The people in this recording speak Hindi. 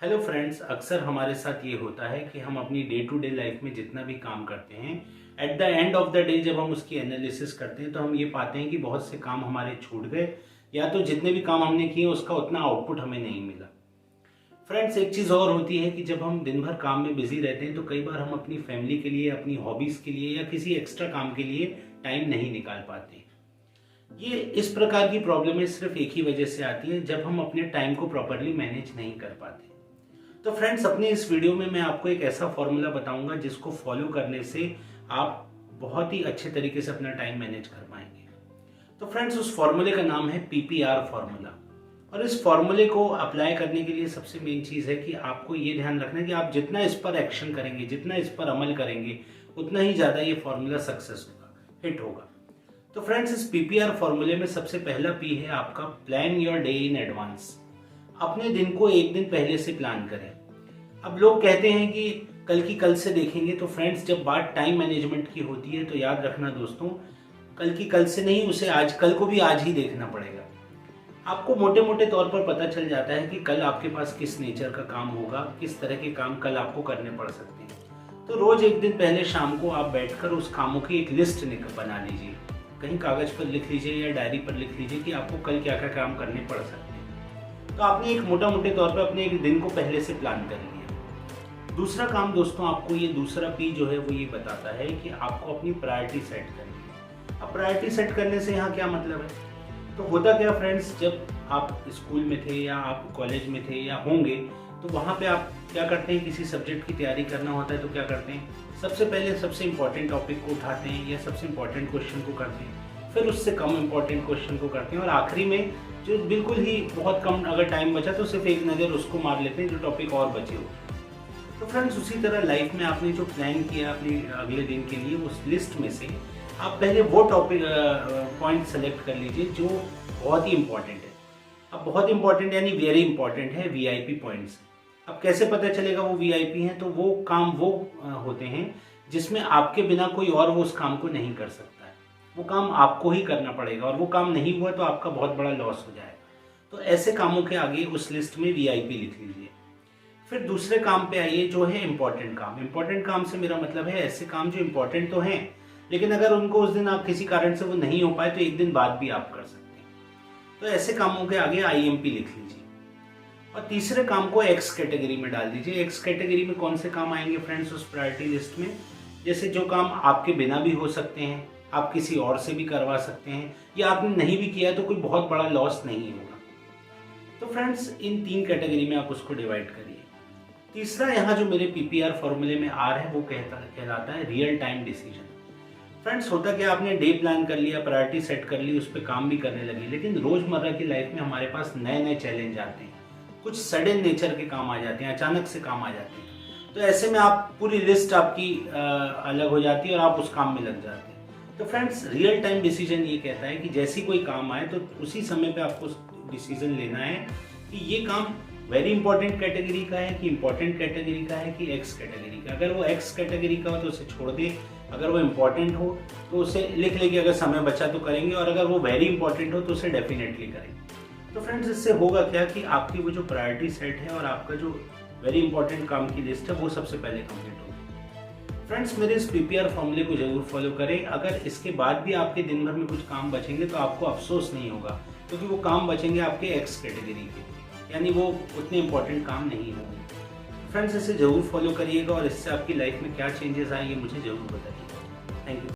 हेलो फ्रेंड्स, अक्सर हमारे साथ ये होता है कि हम अपनी डे टू डे लाइफ में जितना भी काम करते हैं, at the end of the day जब हम उसकी एनालिसिस करते हैं तो हम ये पाते हैं कि बहुत से काम हमारे छूट गए या तो जितने भी काम हमने किए उसका उतना आउटपुट हमें नहीं मिला। फ्रेंड्स, एक चीज़ और होती है कि जब हम दिन भर काम में बिजी रहते हैं तो कई बार हम अपनी फैमिली के लिए, अपनी हॉबीज़ के लिए या किसी एक्स्ट्रा काम के लिए टाइम नहीं निकाल पाते। ये इस प्रकार की प्रॉब्लमें सिर्फ एक ही वजह से आती है, जब हम अपने टाइम को प्रॉपरली मैनेज नहीं कर पाते। तो फ्रेंड्स, अपने इस वीडियो में मैं आपको एक ऐसा फॉर्मूला बताऊंगा जिसको फॉलो करने से आप बहुत ही अच्छे तरीके से अपना टाइम मैनेज कर पाएंगे। तो फ्रेंड्स, उस फॉर्मूले का नाम है PPR फॉर्मूला। और इस फॉर्मूले को अप्लाई करने के लिए सबसे मेन चीज़ है कि आपको ये ध्यान रखना है कि आप जितना इस पर एक्शन करेंगे, जितना इस पर अमल करेंगे, उतना ही ज़्यादा ये फॉर्मूला सक्सेस होगा, हिट होगा। तो फ्रेंड्स, इस PPR फॉर्मूले में सबसे पहला P है आपका plan your day in advance. अपने दिन को एक दिन पहले से प्लान करें। अब लोग कहते हैं कि कल की कल से देखेंगे, तो फ्रेंड्स, जब बात टाइम मैनेजमेंट की होती है तो याद रखना दोस्तों, कल की कल से नहीं, उसे आज, कल को भी आज ही देखना पड़ेगा। आपको मोटे मोटे तौर पर पता चल जाता है कि कल आपके पास किस नेचर का काम होगा, किस तरह के काम कल आपको करने पड़ सकते हैं। तो रोज एक दिन पहले शाम को आप बैठकर उस कामों की एक लिस्ट बना लीजिए। कहीं कागज पर लिख लीजिए या डायरी पर लिख लीजिए कि आपको कल क्या क्या काम करने पड़ सकते हैं। तो आपने एक मोटा मोटे तौर पर अपने एक दिन को पहले से प्लान कर लिया। दूसरा काम दोस्तों, आपको ये दूसरा P जो है वो ये बताता है कि आपको अपनी प्रायोरिटी सेट करनी है। अब प्रायोरिटी सेट करने से यहाँ क्या मतलब है? तो होता क्या फ्रेंड्स, जब आप स्कूल में थे या आप कॉलेज में थे या होंगे, तो वहाँ पे आप क्या करते हैं, किसी सब्जेक्ट की तैयारी करना होता है तो क्या करते हैं, सबसे पहले सबसे इंपॉर्टेंट टॉपिक को उठाते हैं या सबसे इंपॉर्टेंट क्वेश्चन को करते हैं, फिर उससे कम इंपॉर्टेंट क्वेश्चन को करते हैं और आखिरी में जो बिल्कुल ही बहुत कम अगर टाइम बचा तो सिर्फ एक नज़र उसको मार लेते हैं जो टॉपिक और बचे हो। तो फ्रेंड्स, उसी तरह लाइफ में आपने जो प्लान किया अपने अगले दिन के लिए, उस लिस्ट में से आप पहले वो टॉपिक पॉइंट सेलेक्ट कर लीजिए जो बहुत ही इंपॉर्टेंट है। अब बहुत इंपॉर्टेंट यानी वेरी इंपॉर्टेंट है, VIP पॉइंट्स। अब कैसे पता चलेगा वो VIP हैं? तो वो काम वो होते हैं जिसमें आपके बिना कोई और वो उस काम को नहीं कर सकता है। वो काम आपको ही करना पड़ेगा और वो काम नहीं हुआ तो आपका बहुत बड़ा लॉस हो जाएगा। तो ऐसे कामों के आगे उस लिस्ट में VIP लिख लीजिए। फिर दूसरे काम पे आइए जो है इम्पोर्टेंट काम। इम्पोर्टेंट काम से मेरा मतलब है ऐसे काम जो इम्पोर्टेंट तो हैं, लेकिन अगर उनको उस दिन आप किसी कारण से वो नहीं हो पाए तो एक दिन बाद भी आप कर सकते हैं। तो ऐसे कामों के आगे IMP लिख लीजिए। और तीसरे काम को X कैटेगरी में डाल दीजिए। X कैटेगरी में कौन से काम आएंगे फ्रेंड्स उस प्रायोरिटी लिस्ट में? जैसे जो काम आपके बिना भी हो सकते हैं, आप किसी और से भी करवा सकते हैं, या आपने नहीं भी किया तो कोई बहुत बड़ा लॉस नहीं होगा। तो फ्रेंड्स, इन 3 कैटेगरी में आप उसको डिवाइड करिए। तीसरा यहाँ जो मेरे PPR फॉर्मूले में R है वो कहलाता है रियल टाइम डिसीजन। फ्रेंड्स, होता क्या, आपने डे प्लान कर लिया, प्रायोरिटी सेट कर ली, उस पर काम भी करने लगे, लेकिन रोजमर्रा की लाइफ में हमारे पास नए नए चैलेंज आते हैं, कुछ सडन नेचर के काम आ जाते हैं, अचानक से काम आ जाते हैं। तो ऐसे में आप पूरी लिस्ट आपकी अलग हो जाती है और आप उस काम में लग जाते हैं। तो फ्रेंड्स, रियल टाइम डिसीजन ये कहता है कि जैसी कोई काम आए तो उसी समय पे आपको डिसीजन लेना है कि ये काम वेरी इंपॉर्टेंट कैटेगरी का है कि इंपॉर्टेंट कैटेगरी का है कि X कैटेगरी का। अगर वो X कैटेगरी का हो तो उसे छोड़ दें, अगर वो इम्पॉर्टेंट हो तो उसे लिख लेंगे, अगर समय बचा तो करेंगे, और अगर वो वेरी इंपॉर्टेंट हो तो उसे डेफिनेटली करेंगे। तो फ्रेंड्स, इससे होगा क्या कि आपकी वो जो प्रायोरिटी सेट है और आपका जो वेरी इंपॉर्टेंट काम की लिस्ट है वो सबसे पहले कंप्लीट होगी। फ्रेंड्स, मेरे इस PPR फॉर्मूले को जरूर फॉलो करें। अगर इसके बाद भी आपके दिन भर में कुछ काम बचेंगे तो आपको अफसोस नहीं होगा, क्योंकि वो काम बचेंगे आपके X कैटेगरी के, यानी वो उतने इंपॉर्टेंट काम नहीं होंगे। फ्रेंड्स, इसे जरूर फॉलो करिएगा और इससे आपकी लाइफ में क्या चेंजेस आएंगे मुझे जरूर बताइएगा। Thank you.